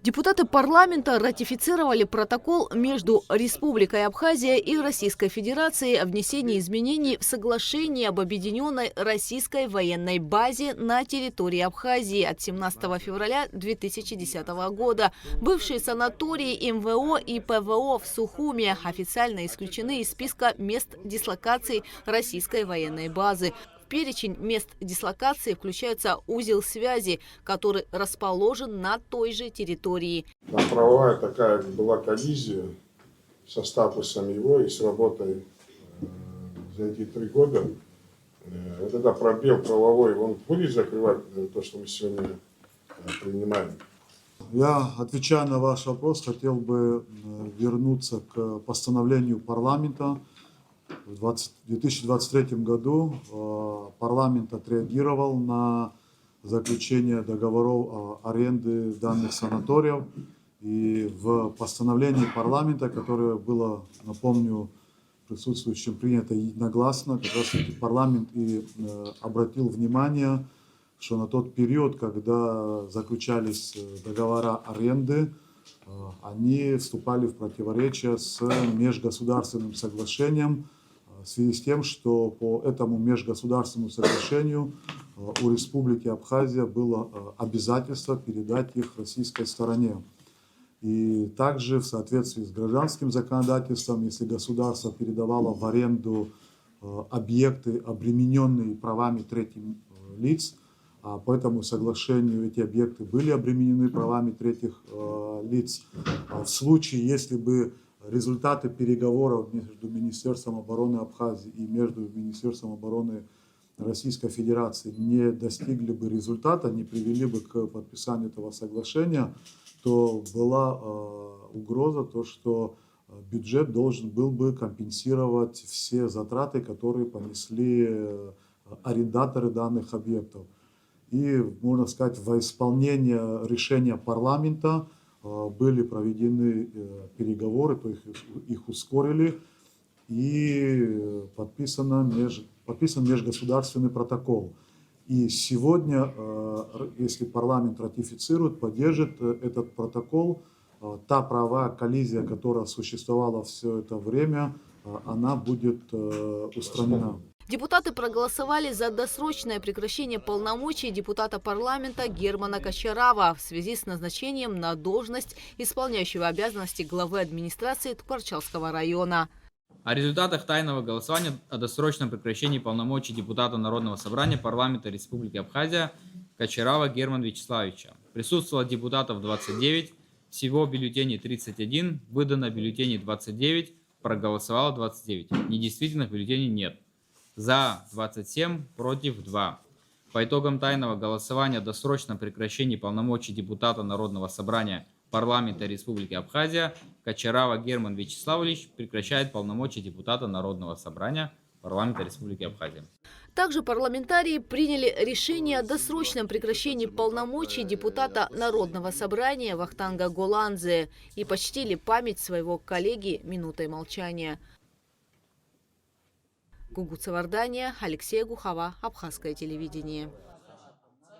Депутаты парламента ратифицировали протокол между Республикой Абхазия и Российской Федерацией о внесении изменений в соглашение об объединенной российской военной базе на территории Абхазии от 17 февраля 2010 года. Бывшие санатории МВО и ПВО в Сухуме официально исключены из списка мест дислокации российской военной базы. В перечень мест дислокации включается узел связи, который расположен на той же территории. Там правовая такая была коллизия со статусом его и с работой за эти 3 года. Вот это пробел правовой, он будет закрывать то, что мы сегодня принимаем? Я, отвечая на ваш вопрос, хотел бы вернуться к постановлению парламента. В 2023 году парламент отреагировал на заключение договоров аренды данных санаториев. И в постановлении парламента, которое было, напомню, присутствующим принято единогласно, как раз таки парламент и обратил внимание, что на тот период, когда заключались договора аренды, они вступали в противоречие с межгосударственным соглашением, в связи с тем, что по этому межгосударственному соглашению у Республики Абхазия было обязательство передать их российской стороне. И также в соответствии с гражданским законодательством, если государство передавало в аренду объекты, обремененные правами третьих лиц, а по этому соглашению эти объекты были обременены правами третьих лиц, в случае, если бы результаты переговоров между Министерством обороны Абхазии и между Министерством обороны Российской Федерации не достигли бы результата, не привели бы к подписанию этого соглашения, то была угроза, то, что бюджет должен был бы компенсировать все затраты, которые понесли арендаторы данных объектов. И, можно сказать, во исполнение решения парламента были проведены переговоры, то их ускорили, и подписан межгосударственный протокол. И сегодня, если парламент ратифицирует, поддержит этот протокол, та правовая коллизия, которая существовала все это время, она будет устранена. Депутаты проголосовали за досрочное прекращение полномочий депутата парламента Германа Кочарава в связи с назначением на должность исполняющего обязанности главы администрации Тхварчалского района. О результатах тайного голосования о досрочном прекращении полномочий депутата Народного собрания парламента Республики Абхазия Кочарава Германа Вячеславовича. Присутствовало депутатов 29, всего бюллетеней 31, выдано бюллетеней 29, проголосовало 29. Недействительных бюллетеней нет. За 27, против 2. По итогам тайного голосования о досрочном прекращении полномочий депутата Народного собрания парламента Республики Абхазия Кочарава Герман Вячеславович прекращает полномочия депутата Народного собрания парламента Республики Абхазия. Также парламентарии приняли решение о досрочном прекращении полномочий депутата Народного собрания Вахтанга Голанзе и почтили память своего коллеги минутой молчания. Гугуца Вардания, Алексей Гухова, Абхазское телевидение.